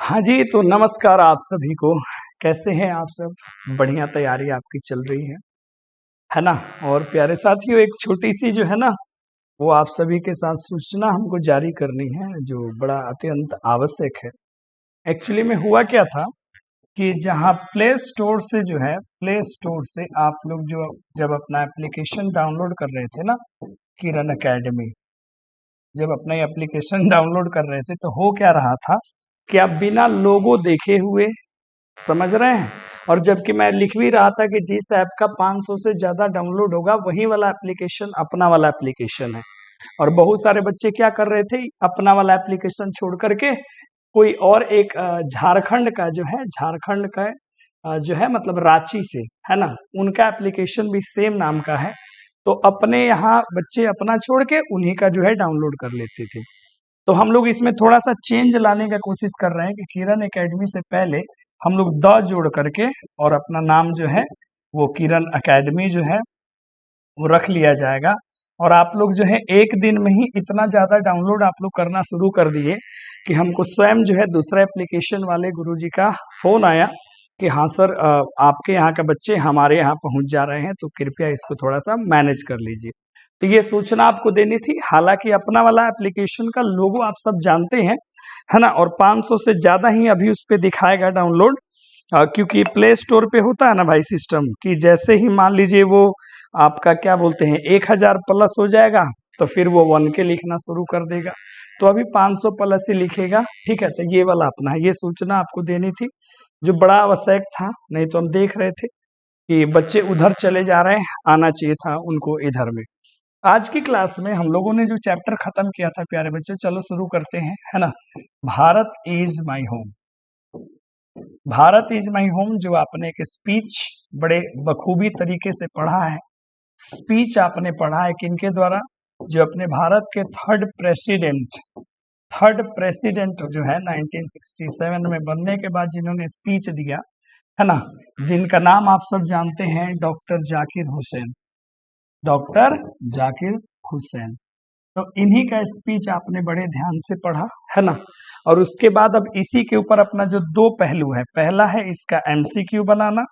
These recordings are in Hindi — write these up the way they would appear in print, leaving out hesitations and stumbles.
हाँ जी, तो नमस्कार आप सभी को। कैसे हैं आप सब? बढ़िया तैयारी आपकी चल रही है ना? और प्यारे साथियों, एक छोटी सी जो है ना, वो आप सभी के साथ सूचना हमको जारी करनी है, जो बड़ा अत्यंत आवश्यक है। एक्चुअली में हुआ क्या था कि जहाँ प्ले स्टोर से जो है, प्ले स्टोर से आप लोग जो जब अपना एप्लीकेशन डाउनलोड कर रहे थे ना, किरण एकेडमी, जब अपना एप्लीकेशन डाउनलोड कर रहे थे तो हो क्या रहा था कि आप बिना लोगो देखे हुए, समझ रहे हैं, और जबकि मैं लिख भी रहा था कि जिस ऐप का 500 से ज्यादा डाउनलोड होगा वही वाला एप्लीकेशन अपना वाला एप्लीकेशन है। और बहुत सारे बच्चे क्या कर रहे थे, अपना वाला एप्लीकेशन छोड़ करके कोई और एक झारखंड का जो है, झारखंड का जो है मतलब रांची से, है ना, उनका एप्लीकेशन भी सेम नाम का है। तो अपने यहाँ बच्चे अपना छोड़ के उन्हीं का जो है डाउनलोड कर लेते थे। तो हम लोग इसमें थोड़ा सा चेंज लाने का कोशिश कर रहे हैं कि किरण एकेडमी से पहले हम लोग द जोड़ करके और अपना नाम जो है वो किरण एकेडमी जो है वो रख लिया जाएगा। और आप लोग जो है एक दिन में ही इतना ज़्यादा डाउनलोड आप लोग करना शुरू कर दिए कि हमको स्वयं जो है दूसरे एप्लीकेशन वाले गुरुजी का फ़ोन आया कि हाँ सर, आपके यहाँ के बच्चे हमारे यहाँ पहुँच जा रहे हैं, तो कृपया इसको थोड़ा सा मैनेज कर लीजिए। तो ये सूचना आपको देनी थी। हालांकि अपना वाला एप्लीकेशन का लोगो आप सब जानते हैं, है ना, और 500 से ज़्यादा ही अभी उस पर दिखाएगा डाउनलोड, क्योंकि प्ले स्टोर पे होता है ना भाई सिस्टम कि जैसे ही मान लीजिए वो आपका क्या बोलते हैं 1000 प्लस हो जाएगा तो फिर वो 1K लिखना शुरू कर देगा। तो अभी 500 प्लस ही लिखेगा, ठीक है। तो ये वाला अपना है, ये सूचना आपको देनी थी जो बड़ा आवश्यक था। नहीं तो हम देख रहे थे कि बच्चे उधर चले जा रहे हैं, आना चाहिए था उनको इधर में। आज की क्लास में हम लोगों ने जो चैप्टर खत्म किया था प्यारे बच्चे, चलो शुरू करते हैं, है ना। Bharat is my home, Bharat is my home, जो आपने एक स्पीच बड़े बखूबी तरीके से पढ़ा है। स्पीच आपने पढ़ा है किनके द्वारा? जो अपने भारत के थर्ड प्रेसिडेंट जो है 1967 में बनने के बाद जिन्होंने स्पीच दिया, है ना, जिनका नाम आप सब जानते हैं, डॉक्टर जाकिर हुसैन, डॉक्टर जाकिर हुसैन। तो इन्हीं का स्पीच आपने बड़े ध्यान से पढ़ा, है ना। और उसके बाद अब इसी के ऊपर अपना जो दो पहलू है, पहला है इसका MCQ बनाना,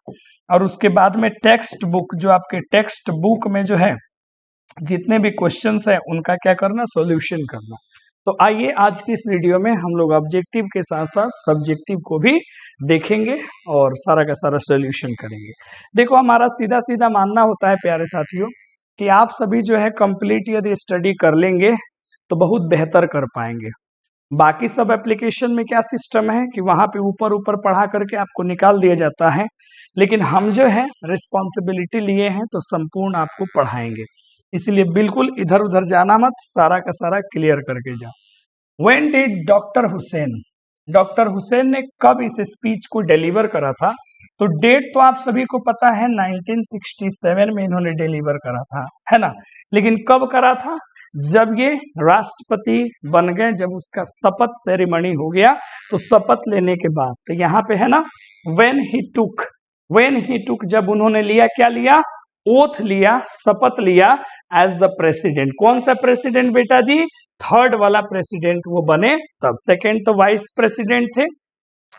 और उसके बाद में टेक्स्ट बुक, जो आपके टेक्स्ट बुक में जो है जितने भी क्वेश्चंस है उनका क्या करना, सॉल्यूशन करना। तो आइए आज की इस वीडियो में हम लोग ऑब्जेक्टिव के साथ साथ सब्जेक्टिव को भी देखेंगे और सारा का सारा सॉल्यूशन करेंगे। देखो, हमारा सीधा सीधा मानना होता है प्यारे साथियों कि आप सभी जो है कंप्लीट यदि स्टडी कर लेंगे तो बहुत बेहतर कर पाएंगे। बाकी सब एप्लीकेशन में क्या सिस्टम है कि वहां पे ऊपर ऊपर पढ़ा करके आपको निकाल दिया जाता है, लेकिन हम जो है रिस्पॉन्सिबिलिटी लिए हैं तो संपूर्ण आपको पढ़ाएंगे। इसलिए बिल्कुल इधर उधर जाना मत, सारा का सारा क्लियर करके जाओ। व्हेन डिड डॉक्टर हुसैन ने कब इस स्पीच को डिलीवर करा था? तो डेट तो आप सभी को पता है, 1967 में इन्होंने डिलीवर करा था, है ना। लेकिन कब करा था? जब ये राष्ट्रपति बन गए, जब उसका शपथ सेरेमनी हो गया, तो शपथ लेने के बाद, तो यहाँ पे है ना, व्हेन ही टुक, जब उन्होंने लिया, क्या लिया? ओथ लिया, शपथ लिया एज द प्रेसिडेंट। कौन सा प्रेसिडेंट बेटा जी? थर्ड वाला प्रेसिडेंट वो बने तब। सेकेंड तो वाइस प्रेसिडेंट थे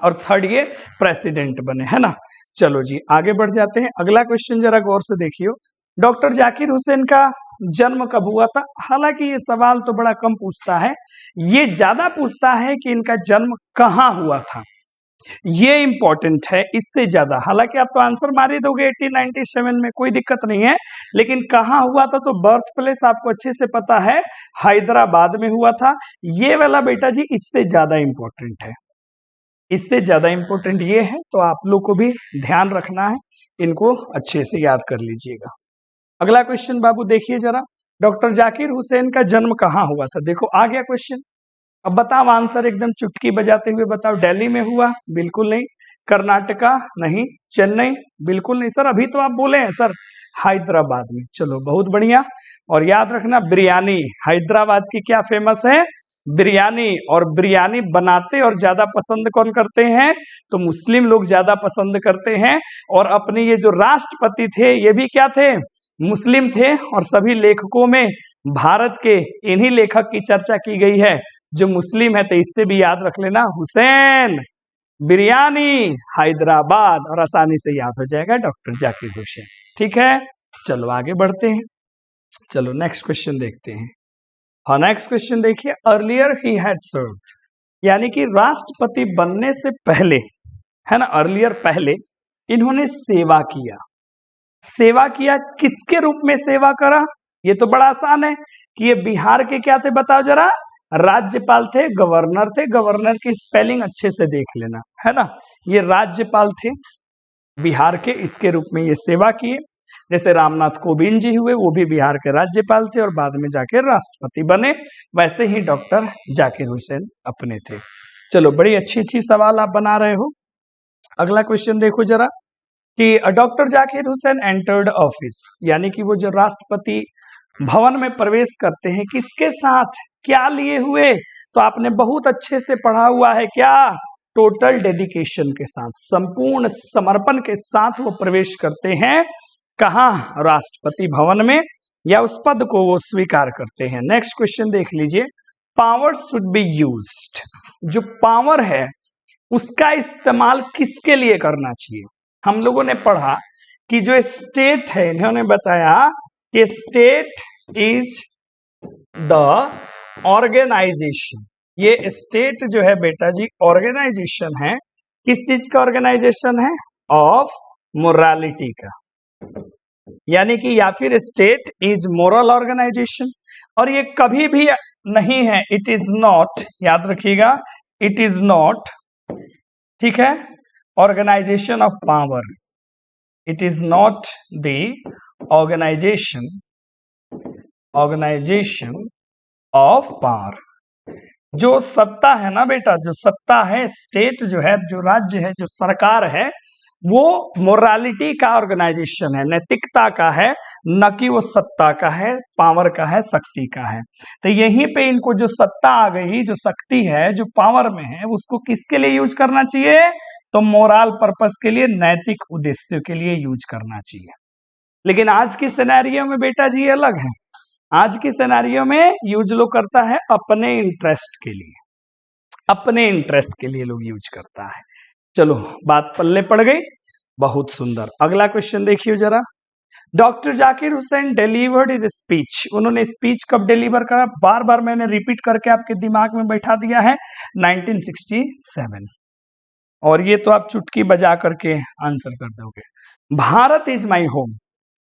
और थर्ड ये प्रेसिडेंट बने, है ना। चलो जी आगे बढ़ जाते हैं। अगला क्वेश्चन जरा गौर से देखियो, डॉक्टर जाकिर हुसैन का जन्म कब हुआ था? हालांकि ये सवाल तो बड़ा कम पूछता है, ये ज्यादा पूछता है कि इनका जन्म कहाँ हुआ था, ये इंपॉर्टेंट है इससे ज्यादा। हालांकि आप तो आंसर मार ही दोगे 1897 में, कोई दिक्कत नहीं है, लेकिन कहाँ हुआ था तो बर्थ प्लेस आपको अच्छे से पता है, हैदराबाद में हुआ था। ये वाला बेटा जी इससे ज्यादा इंपॉर्टेंट है, इससे ज्यादा इंपॉर्टेंट ये है, तो आप लोग को भी ध्यान रखना है, इनको अच्छे से याद कर लीजिएगा। अगला क्वेश्चन बाबू देखिए जरा, डॉक्टर जाकिर हुसैन का जन्म कहाँ हुआ था? देखो आ गया क्वेश्चन। अब बताओ आंसर एकदम चुटकी बजाते हुए बताओ। दिल्ली में हुआ? बिल्कुल नहीं। कर्नाटका? नहीं। चेन्नई? बिल्कुल नहीं सर, अभी तो आप बोले हैं सर हैदराबाद में। चलो बहुत बढ़िया। और याद रखना बिरयानी, हैदराबाद की क्या फेमस है? बिरयानी। और बिरयानी बनाते और ज्यादा पसंद कौन करते हैं? तो मुस्लिम लोग ज्यादा पसंद करते हैं। और अपने ये जो राष्ट्रपति थे ये भी क्या थे? मुस्लिम थे। और सभी लेखकों में भारत के इन्हीं लेखक की चर्चा की गई है जो मुस्लिम है, तो इससे भी याद रख लेना, हुसैन बिरयानी हैदराबाद, और आसानी से याद हो जाएगा डॉक्टर जाकिर हुसैन। ठीक है, चलो आगे बढ़ते हैं। चलो नेक्स्ट क्वेश्चन देखते हैं। हाँ, नेक्स्ट क्वेश्चन देखिए, अर्लियर ही हैड सर्व्ड, यानी कि राष्ट्रपति बनने से पहले, है ना, अर्लियर पहले इन्होंने सेवा किया। सेवा किया किसके रूप में सेवा करा? ये तो बड़ा आसान है कि ये बिहार के क्या थे, बताओ जरा। राज्यपाल थे, गवर्नर थे। गवर्नर की स्पेलिंग अच्छे से देख लेना, है ना। ये राज्यपाल थे बिहार के, इसके रूप में ये सेवा किए। जैसे रामनाथ कोविंद जी हुए, वो भी बिहार के राज्यपाल थे और बाद में जाके राष्ट्रपति बने, वैसे ही डॉक्टर जाकिर हुसैन अपने थे। चलो, बड़ी अच्छी अच्छी सवाल आप बना रहे हो। अगला क्वेश्चन देखो जरा कि doctor Zakir Hussain entered office, यानी कि वो जो राष्ट्रपति भवन में प्रवेश करते हैं किसके साथ, क्या लिए हुए? तो आपने बहुत अच्छे से पढ़ा हुआ है, क्या? टोटल डेडिकेशन के साथ, संपूर्ण समर्पण के साथ वो प्रवेश करते हैं। कहाँ? राष्ट्रपति भवन में, या उस पद को वो स्वीकार करते हैं। नेक्स्ट क्वेश्चन देख लीजिए, पावर शुड बी यूज्ड, जो पावर है उसका इस्तेमाल किसके लिए करना चाहिए? हम लोगों ने पढ़ा कि जो स्टेट है, इन्होंने बताया कि स्टेट इज द ऑर्गेनाइजेशन, ये स्टेट जो है बेटा जी ऑर्गेनाइजेशन है। किस चीज का ऑर्गेनाइजेशन है? ऑफ मोरालिटी का, यानी कि या फिर स्टेट इज मोरल ऑर्गेनाइजेशन। और ये कभी भी नहीं है, इट इज नॉट, याद रखिएगा, इट इज नॉट, ठीक है, organisation of power, it is not the organisation of power. जो सत्ता है ना बेटा, जो सत्ता है, स्टेट जो है, जो राज्य है, जो सरकार है, वो मोरालिटी का ऑर्गेनाइजेशन है, नैतिकता का है, न कि वो सत्ता का है, पावर का है, शक्ति का है। तो यहीं पे इनको जो सत्ता आ गई, जो शक्ति है, जो पावर में है, उसको किसके लिए यूज करना चाहिए? तो मोरल पर्पस के लिए, नैतिक उद्देश्य के लिए यूज करना चाहिए। लेकिन आज की सिनेरियो में बेटा जी अलग है। आज की सिनेरियो में यूज लोग करता है अपने इंटरेस्ट के लिए, अपने इंटरेस्ट के लिए लोग यूज करता है। चलो, बात पल्ले पड़ गई, बहुत सुंदर। अगला क्वेश्चन देखिए जरा, doctor Zakir Hussain delivered his speech, उन्होंने स्पीच कब डिलीवर करा? बार बार मैंने रिपीट करके आपके दिमाग में बैठा दिया है, 1967। और ये तो आप चुटकी बजा करके आंसर कर दोगे। भारत इज माई होम,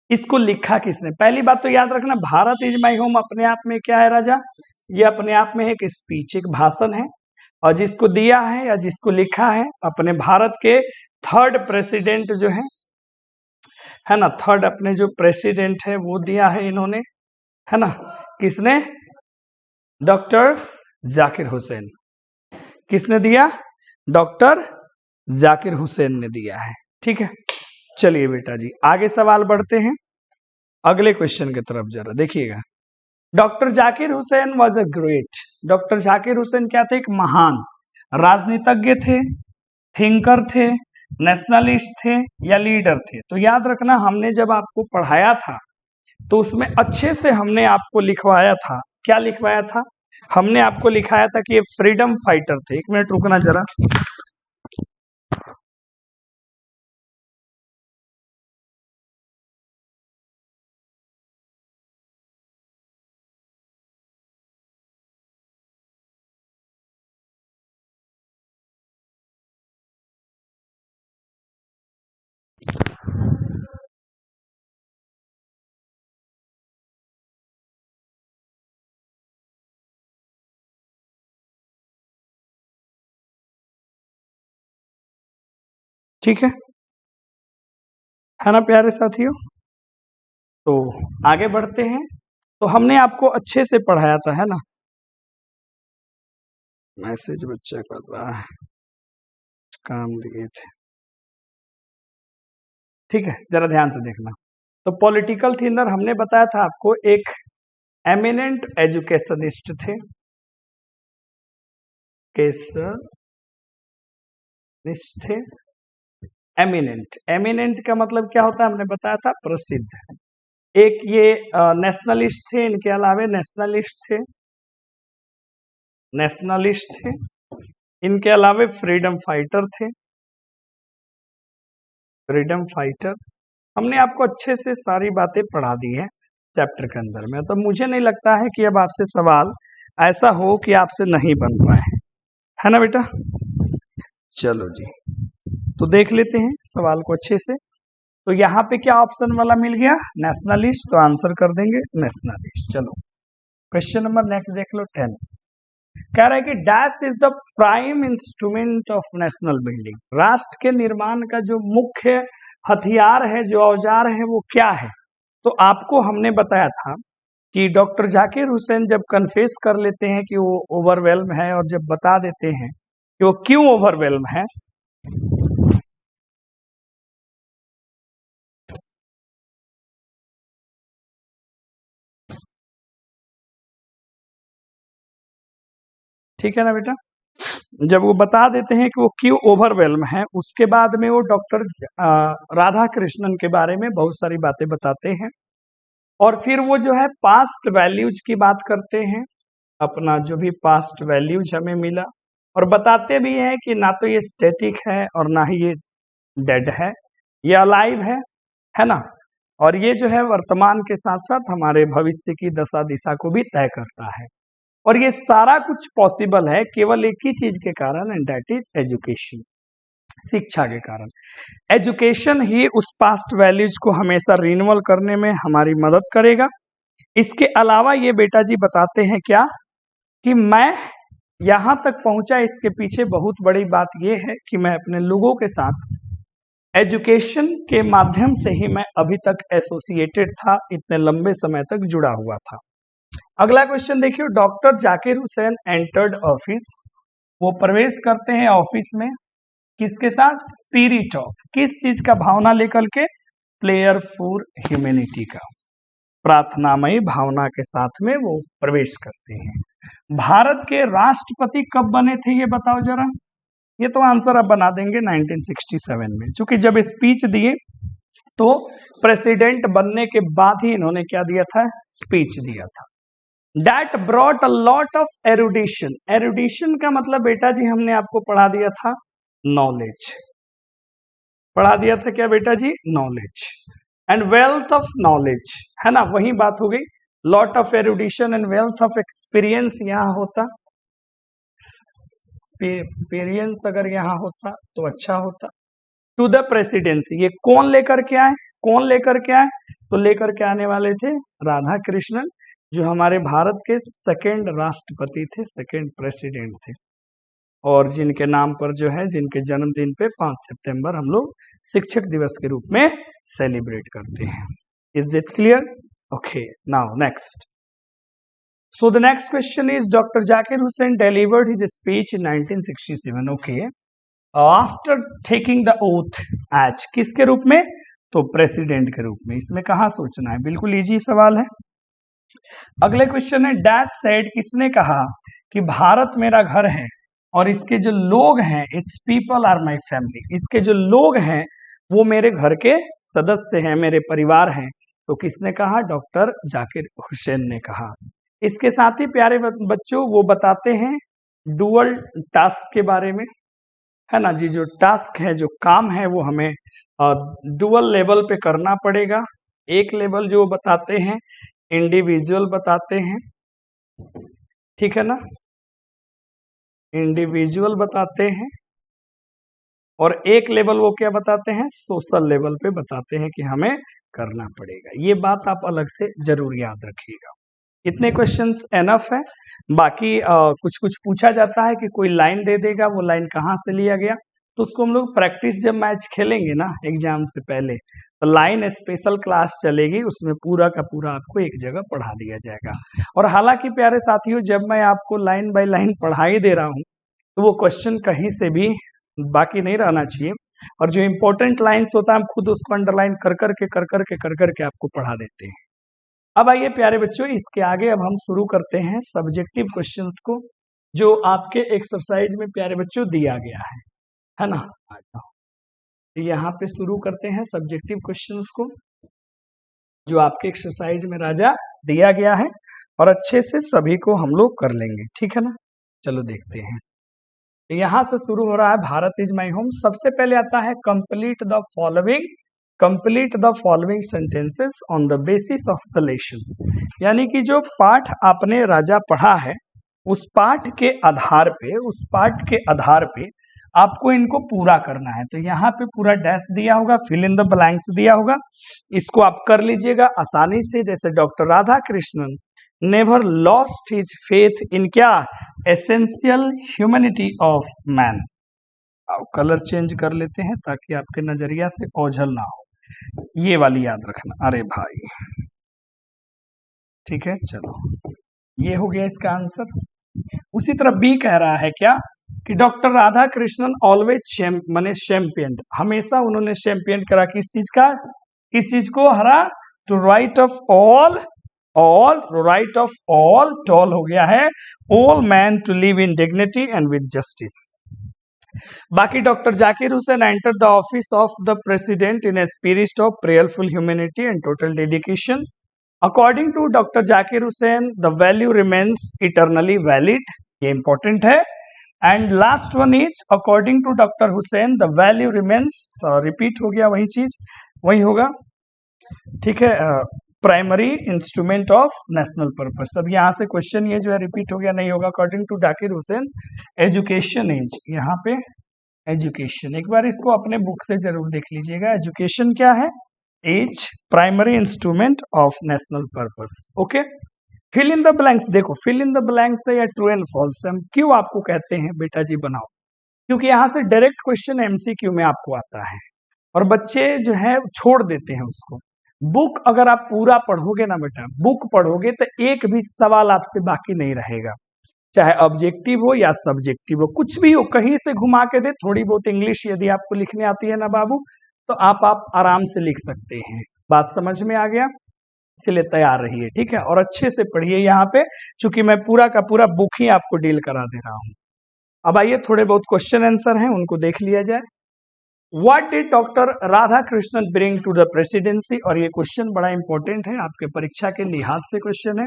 इसको लिखा किसने? पहली बात तो याद रखना, भारत इज माई होम अपने आप में क्या है राजा? ये अपने आप में एक स्पीच, एक भाषण है। और जिसको दिया है या जिसको लिखा है, अपने भारत के थर्ड प्रेसिडेंट जो है ना, थर्ड अपने जो प्रेसिडेंट है वो दिया है इन्होंने, है ना। किसने? डॉक्टर जाकिर हुसैन। किसने दिया? डॉक्टर जाकिर हुसैन ने दिया है। ठीक है, चलिए बेटा जी आगे सवाल बढ़ते हैं, अगले क्वेश्चन की तरफ जरा देखिएगा। Doctor Zakir Hussain was a great, doctor Zakir Hussain क्या थे? एक महान राजनीतिज्ञ थे, थिंकर थे, नेशनलिस्ट थे, या लीडर थे? तो याद रखना, हमने जब आपको पढ़ाया था तो उसमें अच्छे से हमने आपको लिखवाया था। क्या लिखवाया था? हमने आपको लिखाया था कि ये फ्रीडम फाइटर थे। एक मिनट रुकना जरा, ठीक है ना प्यारे साथियों। तो आगे बढ़ते हैं। तो हमने आपको अच्छे से पढ़ाया था, है ना। मैसेज बच्चा कर रहा है, काम दिए थे, ठीक है, जरा ध्यान से देखना। तो पॉलिटिकल थिंकर हमने बताया था आपको, एक एमिनेंट एजुकेशनिस्ट थे, थे एमिनेंट। एमिनेंट का मतलब क्या होता है? हमने बताया था प्रसिद्ध, एक ये नेशनलिस्ट थे, इनके अलावे नेशनलिस्ट थे, इनके अलावे फ्रीडम फाइटर। हमने आपको अच्छे से सारी बातें पढ़ा दी है चैप्टर के अंदर में, तो मुझे नहीं लगता है कि अब आपसे सवाल ऐसा हो कि आपसे नहीं बन पाए, है ना बेटा। चलो जी, तो देख लेते हैं सवाल को अच्छे से। तो यहाँ पे क्या ऑप्शन वाला मिल गया, नेशनलिस्ट, तो आंसर कर देंगे नेशनलिस्ट। चलो क्वेश्चन नंबर नेक्स्ट देख लो 10। कह रहा है कि dash is the prime instrument of national building. राष्ट्र के निर्माण का जो मुख्य हथियार है, जो औजार है, वो क्या है। तो आपको हमने बताया था कि डॉक्टर जाकिर हुसैन जब कन्फेस कर लेते हैं कि वो ओवरवेल्म है, और जब बता देते हैं कि वो क्यों ओवरवेल्म है, ठीक है ना बेटा। जब वो बता देते हैं कि वो क्यों ओवरवेल्म है, उसके बाद में वो डॉक्टर राधा कृष्णन के बारे में बहुत सारी बातें बताते हैं, और फिर वो जो है पास्ट वैल्यूज की बात करते हैं, अपना जो भी पास्ट वैल्यूज हमें मिला, और बताते भी हैं कि ना तो ये स्टैटिक है और ना ही ये डेड है, ये अलाइव है ना। और ये जो है वर्तमान के साथ साथ हमारे भविष्य की दशा दिशा को भी तय करता है, और ये सारा कुछ पॉसिबल है केवल एक ही चीज के कारण, एंड दैट इज एजुकेशन, शिक्षा के कारण। एजुकेशन ही उस पास्ट वैल्यूज को हमेशा रिन्यूअल करने में हमारी मदद करेगा। इसके अलावा ये बेटा जी बताते हैं क्या, कि मैं यहां तक पहुंचा, इसके पीछे बहुत बड़ी बात यह है कि मैं अपने लोगों के साथ एजुकेशन के माध्यम से ही मैं अभी तक एसोसिएटेड था, इतने लंबे समय तक जुड़ा हुआ था। अगला क्वेश्चन देखिए, doctor Zakir Hussain entered office, वो प्रवेश करते हैं ऑफिस में, किसके साथ, स्पिरिट ऑफ, किस चीज का भावना लेकर के, प्लेयर फॉर ह्यूमैनिटी का, प्रार्थनामयी भावना के साथ में वो प्रवेश करते हैं। भारत के राष्ट्रपति कब बने थे ये बताओ जरा। ये तो आंसर अब बना देंगे 1967 में, क्योंकि जब स्पीच दिए तो प्रेसिडेंट बनने के बाद ही इन्होंने क्या दिया था, स्पीच दिया था। That brought a lot of erudition। एरुडिशन का मतलब बेटा जी हमने आपको पढ़ा दिया था नॉलेज, पढ़ा दिया था क्या बेटा जी, knowledge, and wealth of knowledge, है ना, वही बात हो गई। Lot of erudition and wealth of experience यहाँ होता, एक्सपीरियंस अगर यहाँ होता तो अच्छा होता। टू द प्रेसिडेंसी, ये कौन लेकर के आए, कौन लेकर के आए, तो लेकर के आने वाले थे राधा कृष्णन, जो हमारे भारत के सेकेंड राष्ट्रपति थे, सेकेंड प्रेसिडेंट थे, और जिनके नाम पर जो है, जिनके जन्मदिन पे 5 सितंबर हम लोग शिक्षक दिवस के रूप में सेलिब्रेट करते हैं। Is it clear? Okay, now next. So the next question is Dr. Zakir Hussain delivered his speech in 1967. Okay. After taking the oath as किसके रूप में, तो प्रेसिडेंट के रूप में। इसमें कहाँ सोचना है, बिल्कुल इजी सवाल है। अगले क्वेश्चन है, डैश सेड, किसने कहा कि भारत मेरा घर है और इसके जो लोग हैं, it's people are my family, इसके जो लोग हैं वो मेरे घर के सदस्य हैं, मेरे परिवार हैं। तो किसने कहा, डॉक्टर जाकिर हुसैन ने कहा। इसके साथ ही प्यारे बच्चों वो बताते हैं डुअल टास्क के बारे में, है ना जी। जो टास्क है, जो काम है, वो हमें डुअल लेवल पे करना पड़ेगा। एक लेवल जो बताते हैं इंडिविजुअल बताते हैं, ठीक है ना, इंडिविजुअल बताते हैं, और एक लेवल वो क्या बताते हैं, सोशल लेवल पे बताते हैं कि हमें करना पड़ेगा। ये बात आप अलग से जरूर याद रखिएगा। इतने क्वेश्चंस एनफ है। बाकी कुछ कुछ पूछा जाता है कि कोई लाइन दे देगा, वो लाइन कहाँ से लिया गया, तो उसको हम लोग प्रैक्टिस जब मैच खेलेंगे ना एग्जाम से पहले, तो लाइन स्पेशल क्लास चलेगी, उसमें पूरा का पूरा आपको एक जगह पढ़ा दिया जाएगा। और हालांकि प्यारे साथियों, जब मैं आपको लाइन बाय लाइन पढ़ाई दे रहा हूँ, तो वो क्वेश्चन कहीं से भी बाकी नहीं रहना चाहिए, और जो इंपॉर्टेंट लाइन्स होता है हम खुद उसको अंडरलाइन कर करके आपको पढ़ा देते हैं। अब आइए प्यारे बच्चों, इसके आगे अब हम शुरू करते हैं सब्जेक्टिव क्वेश्चंस को, जो आपके एक्सरसाइज में प्यारे बच्चों दिया गया है ना। यहाँ पे शुरू करते हैं सब्जेक्टिव क्वेश्चंस को। जो आपके एक्सरसाइज में राजा दिया गया है, और अच्छे से सभी को हम लोग कर लेंगे, ठीक है ना। चलो देखते हैं, यहां से शुरू हो रहा है भारत इज माई होम। सबसे पहले आता है complete the following sentences on the basis of the lesson. यानी कि जो पाठ आपने राजा पढ़ा है उस पाठ के आधार पे आपको इनको पूरा करना है। तो यहाँ पे पूरा डैश दिया होगा, फिल इन द ब्लैंक्स दिया होगा, इसको आप कर लीजिएगा आसानी से। जैसे doctor Radha Krishnan never lost his faith in क्या, essential humanity of man. Colour change कर लेते हैं ताकि आपके नजरिया से ओझल ना हो, ये वाली याद रखना। अरे भाई ठीक है, चलो ये हो गया इसका आंसर। उसी तरह बी कह रहा है क्या कि डॉक्टर राधा कृष्णन ऑलवेज माने चैंपियन, हमेशा उन्होंने चैंपियन करा किस चीज को हरा, to right of all tall हो गया है, all man to live in dignity and with justice. बाकी doctor Zakir Hussain enter the office of the president in a spirit of prayerful humanity and total dedication. According to doctor Zakir Hussain the value remains eternally valid, ये इंपॉर्टेंट है। And last one is according to doctor Husain the value remains, repeat हो गया वही चीज, वही होगा, ठीक है, primary instrument of national purpose. अब यहाँ से क्वेश्चन ये जो है रिपीट हो गया, नहीं होगा। According to Zakir Husain education is, यहाँ पे एजुकेशन, एक बार इसको अपने बुक से जरूर देख लीजिएगा। एजुकेशन क्या है, is primary instrument of national purpose. Okay, fill in the blanks, देखो फिल इन द ब्लैंक्स है या ट्रू एंड फॉल्स, हम क्यों आपको कहते हैं बेटा जी बनाओ, क्योंकि यहाँ से डायरेक्ट क्वेश्चन एमसीक्यू में आपको आता है और बच्चे जो है छोड़ देते हैं उसको। बुक अगर आप पूरा पढ़ोगे ना बेटा, बुक पढ़ोगे तो एक भी सवाल आपसे बाकी नहीं रहेगा, चाहे ऑब्जेक्टिव हो या सब्जेक्टिव हो, कुछ भी हो, कहीं से घुमा के दे। थोड़ी बहुत इंग्लिश यदि आपको लिखने आती है ना बाबू, तो आप आराम से लिख सकते हैं। बात समझ में आ गया, इसलिए तैयार रहिए, ठीक है, और अच्छे से पढ़िए यहाँ पे, चूंकि मैं पूरा का पूरा बुक ही आपको डील करा दे रहा हूँ। अब आइए थोड़े बहुत क्वेश्चन आंसर हैं, उनको देख लिया जाए। What did doctor Radha Krishnan bring to the presidency, और ये क्वेश्चन बड़ा इंपॉर्टेंट है, आपके परीक्षा के लिहाज से क्वेश्चन है।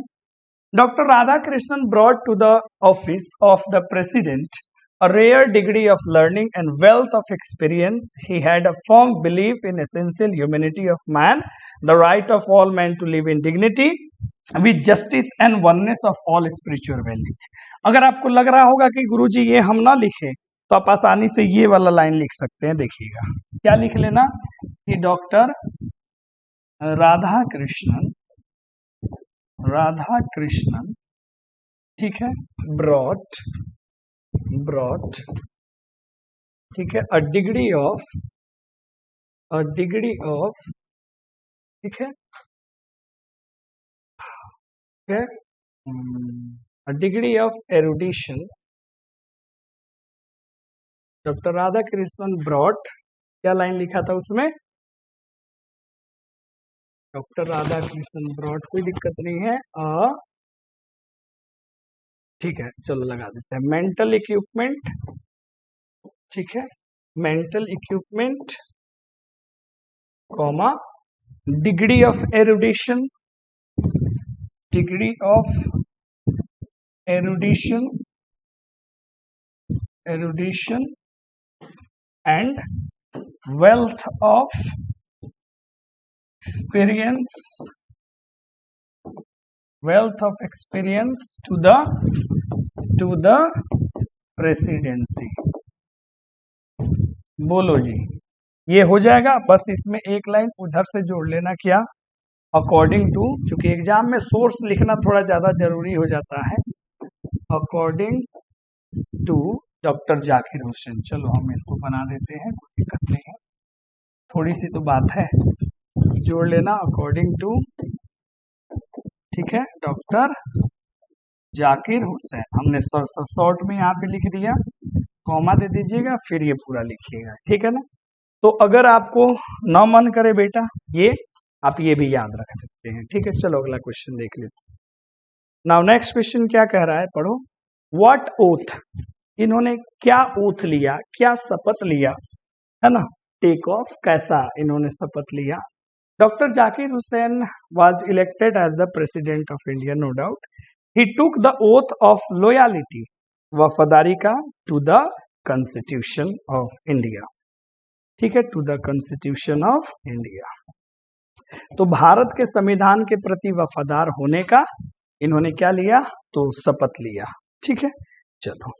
Doctor Radha Krishnan brought to the office of the president a rare degree of learning and wealth of experience. He had a firm belief in essential humanity of man, the right of all men to live in dignity with justice and oneness of all spiritual values. अगर आपको लग रहा होगा कि गुरुजी ये हम ना लिखे, तो आप आसानी से ये वाला लाइन लिख सकते हैं। देखिएगा क्या लिख लेना कि डॉक्टर राधा कृष्णन, ठीक है, ब्रॉट, ठीक है, अ डिग्री ऑफ, ठीक है, a degree of erudition. Doctor Radha Krishnan brought, क्या लाइन लिखा था उसमें, डॉक्टर राधा कृष्णन ब्रॉट, कोई दिक्कत नहीं है, ठीक है, चलो लगा देते हैं, मेंटल इक्विपमेंट, ठीक है, mental equipment, comma, degree of erudition, and wealth of experience to the presidency। बोलो जी, ये हो जाएगा। बस इसमें एक लाइन उधर से जोड़ लेना, क्या, अकॉर्डिंग टू, चूंकि एग्जाम में सोर्स लिखना थोड़ा ज्यादा जरूरी हो जाता है, according to doctor Zakir Husain. चलो हम इसको बना देते हैं, कोई दिक्कत नहीं है, थोड़ी सी तो बात है, जोड़ लेना अकॉर्डिंग टू, ठीक है, डॉक्टर जाकिर हुसैन। हमने शॉर्ट में यहाँ पे लिख दिया, कॉमा दे दीजिएगा, फिर ये पूरा लिखिएगा, ठीक है ना। तो अगर आपको ना मन करे बेटा, ये आप ये भी याद रख सकते हैं, ठीक है। चलो अगला क्वेश्चन देख लेते हैं। नाउ नेक्स्ट क्वेश्चन क्या कह रहा है, पढ़ो। व्हाट ओथ, इन्होंने क्या ओथ लिया, क्या शपथ लिया, है ना, टेक ऑफ, कैसा इन्होंने शपथ लिया, Dr. Zakir Hussain was elected as the President of India, no doubt. He took the oath of loyalty, वफादारी का, to the Constitution of India. ठीक है, to the Constitution of India. तो भारत के संविधान के प्रति वफादार होने का इन्होंने क्या लिया, तो शपथ लिया. ठीक है, चलो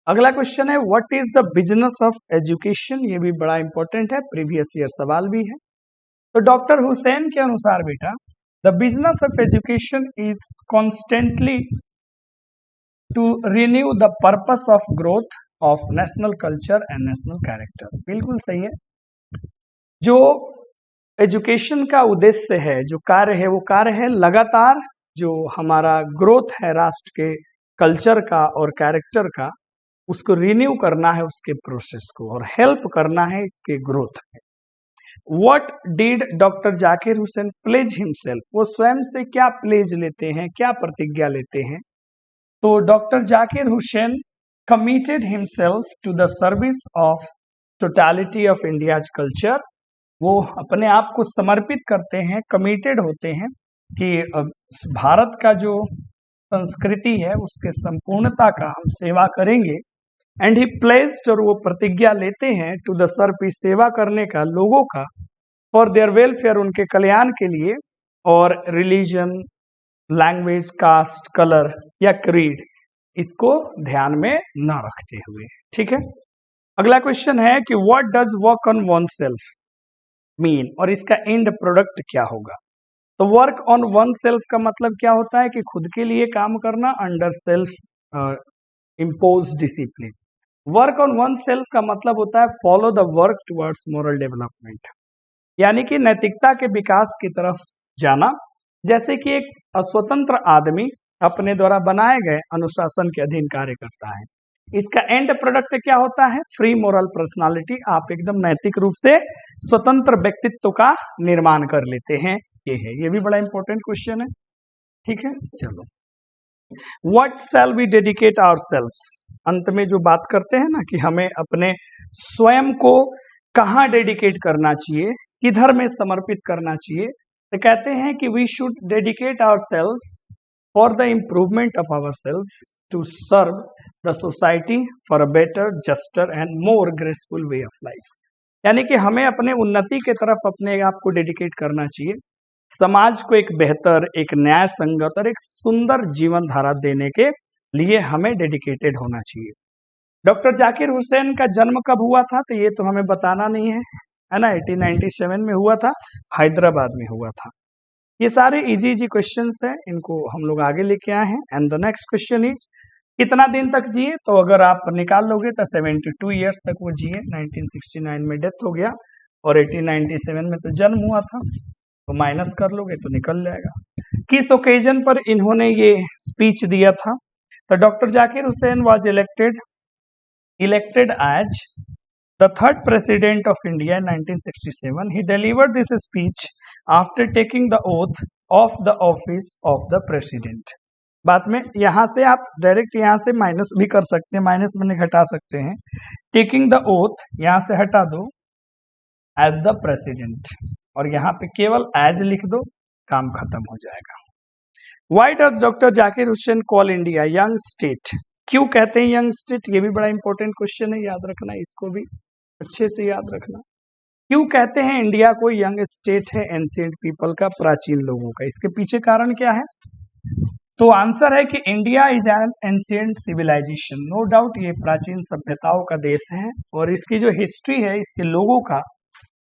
अगला क्वेश्चन है, what is the business of education. ये भी बड़ा इंपॉर्टेंट है, प्रीवियस ईयर सवाल भी है. तो डॉक्टर हुसैन के अनुसार बेटा, the business of education is constantly to renew the purpose of growth of national culture and national character. बिल्कुल सही है. जो एजुकेशन का उद्देश्य है, जो कार्य है, वो कार्य है लगातार जो हमारा ग्रोथ है राष्ट्र के कल्चर का और कैरेक्टर का, उसको रिन्यू करना है, उसके प्रोसेस को, और हेल्प करना है इसके ग्रोथ में. What did doctor Zakir Husain pledge himself. वो स्वयं से क्या प्लेज लेते हैं, क्या प्रतिज्ञा लेते हैं. तो doctor Zakir Husain committed himself to the service of totality of India's culture. वो अपने आप को समर्पित करते हैं, कमिटेड होते हैं कि भारत का जो संस्कृति है उसके संपूर्णता का हम सेवा करेंगे. एंड ही प्लेस्ड, और वो प्रतिज्ञा लेते हैं, टू द सर्व, सेवा करने का लोगों का, फॉर देयर वेलफेयर, उनके कल्याण के लिए, और रिलीजन, लैंग्वेज, कास्ट, कलर या क्रीड, इसको ध्यान में न रखते हुए. ठीक है, अगला क्वेश्चन है कि what does work on one self mean, और इसका एंड प्रोडक्ट क्या होगा. तो वर्क ऑन वन सेल्फ का मतलब क्या होता है कि खुद के लिए काम करना, under self impose discipline. Work on one self का मतलब होता है follow the work towards moral development, यानी कि नैतिकता के विकास की तरफ जाना. जैसे कि एक स्वतंत्र आदमी अपने द्वारा बनाए गए अनुशासन के अधीन कार्य करता है. इसका एंड प्रोडक्ट क्या होता है, फ्री मोरल पर्सनालिटी. आप एकदम नैतिक रूप से स्वतंत्र व्यक्तित्व का निर्माण कर लेते हैं. ये है, ये भी बड़ा इंपॉर्टेंट क्वेश्चन है. ठीक है, चलो What shall we dedicate ourselves. अंत में जो बात करते हैं ना कि हमें अपने स्वयं को कहाँ डेडिकेट करना चाहिए, किधर में समर्पित करना चाहिए, तो कहते हैं कि we should dedicate ourselves for the improvement of ourselves to serve the society for a better, juster and more graceful way of life. यानी कि हमें अपने उन्नति के तरफ अपने आप को डेडिकेट करना चाहिए, समाज को एक बेहतर, एक न्याय संगत और एक सुंदर जीवन धारा देने के लिए हमें डेडिकेटेड होना चाहिए. डॉक्टर जाकिर हुसैन का जन्म कब हुआ था, तो ये तो हमें बताना नहीं है ना. 1897 में हुआ था, हैदराबाद में हुआ था. ये सारे इजी इजी क्वेश्चंस हैं, इनको हम लोग आगे लेके आए हैं. And the next question is, कितना दिन तक जिए. तो अगर आप निकाल लोगे तो 72 ईयर्स तक वो जिए. 1969 में डेथ हो गया और 1897 में तो जन्म हुआ था, तो माइनस कर लोगे तो निकल जाएगा. किस ओकेजन पर इन्होंने ये स्पीच दिया था. तो doctor Zakir Husain was elected as the third president of India in 1967. He delivered this speech after taking the oath of the office of the president. बात में यहां से आप डायरेक्ट यहां से माइनस भी कर सकते हैं, माइनस में घटा सकते हैं. टेकिंग द ओथ यहां से हटा दो, एज द प्रेसिडेंट, और यहाँ पे केवल एज लिख दो, काम खत्म हो जाएगा. Why does doctor Zakir Hussain call India young state. क्यों कहते हैं यंग स्टेट, ये भी बड़ा इंपॉर्टेंट क्वेश्चन है, याद रखना, इसको भी अच्छे से याद रखना. क्यों कहते हैं इंडिया को यंग स्टेट है एंशिएंट पीपल का, प्राचीन लोगों का, इसके पीछे कारण क्या है. तो आंसर है कि India is an ancient civilisation. No doubt ये प्राचीन सभ्यताओं का देश है, और इसकी जो हिस्ट्री है इसके लोगों का,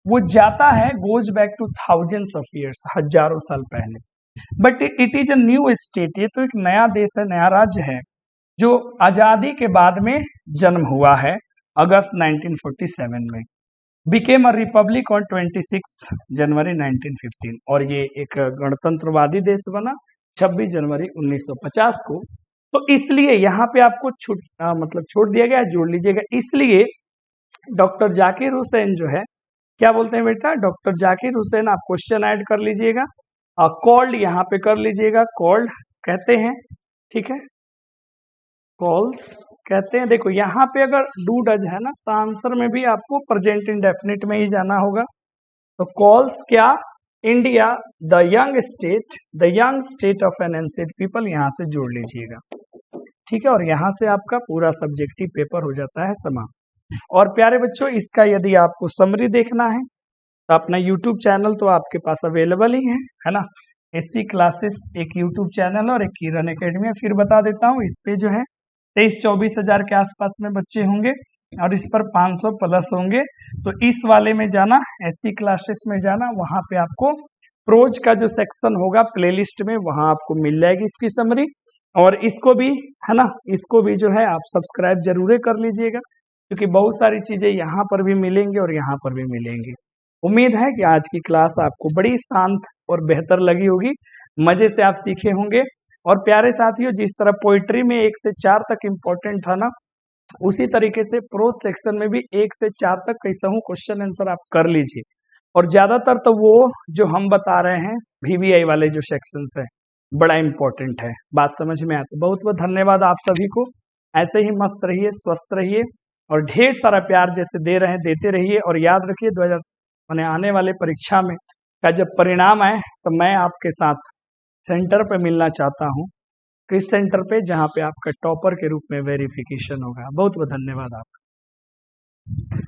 वो जाता है, goes back two thousands of years, हजारों साल पहले. But it is a new state. ये तो एक नया देश है, नया राज्य है, जो आजादी के बाद में जन्म हुआ है अगस्त 1947 में. बिकेम अ रिपब्लिक ऑन 26 जनवरी 1915, और ये एक गणतंत्रवादी देश बना 26 जनवरी 1950 को. तो इसलिए यहाँ पे आपको छोड़ दिया गया, जोड़ लीजिएगा. इसलिए डॉक्टर जाकिर हुसैन जो है, क्या बोलते हैं बेटा, डॉक्टर जाकिर हुसैन, आप क्वेश्चन ऐड कर लीजिएगा, कॉल्ड यहाँ पे कर लीजिएगा, कॉल्ड कहते हैं. ठीक है, कॉल्स कहते हैं. देखो यहाँ पे अगर डू डज है ना, तो आंसर में भी आपको प्रेजेंट इंडेफिनिट में ही जाना होगा. तो कॉल्स क्या, India the young state of N ancient people, यहाँ से जोड़ लीजिएगा, ठीक है। और यहाँ से आपका पूरा सब्जेक्टिव पेपर हो जाता है समाप्त। और प्यारे बच्चों, इसका यदि आपको समरी देखना है तो अपना यूट्यूब चैनल तो आपके पास अवेलेबल ही है ना। एससी क्लासेस एक यूट्यूब चैनल और एक किरण एकेडमी है। फिर बता देता हूँ, इस पे जो है 23-24 हजार के आसपास में बच्चे होंगे और इस पर 500 प्लस होंगे। तो इस वाले में जाना, एससी क्लासेस में जाना, वहां पे आपको प्रोज का जो सेक्शन होगा प्लेलिस्ट में, वहां आपको मिल जाएगी इसकी समरी। और इसको भी, है ना, इसको भी जो है आप सब्सक्राइब जरूर कर लीजिएगा, क्योंकि बहुत सारी चीजें यहाँ पर भी मिलेंगी और यहाँ पर भी मिलेंगी। उम्मीद है कि आज की क्लास आपको बड़ी शांत और बेहतर लगी होगी, मजे से आप सीखे होंगे। और प्यारे साथियों, जिस तरह पोइट्री में 1 से 4 तक इम्पोर्टेंट था ना, उसी तरीके से प्रोज सेक्शन में भी 1 से 4 तक कैसा हूँ क्वेश्चन आंसर आप कर लीजिए। और ज्यादातर तो वो जो हम बता रहे हैं VVI वाले जो सेक्शंस है, बड़ा इंपॉर्टेंट है। बात समझ में आए तो बहुत बहुत धन्यवाद आप सभी को। ऐसे ही मस्त रहिए, स्वस्थ रहिए और ढेर सारा प्यार जैसे दे रहे हैं देते रहिए। और याद रखिए 2000 आने वाले परीक्षा में का जब परिणाम आए तो मैं आपके साथ सेंटर पे मिलना चाहता हूँ। किस सेंटर पे? जहाँ पे आपका टॉपर के रूप में वेरिफिकेशन होगा। बहुत बहुत धन्यवाद आपका।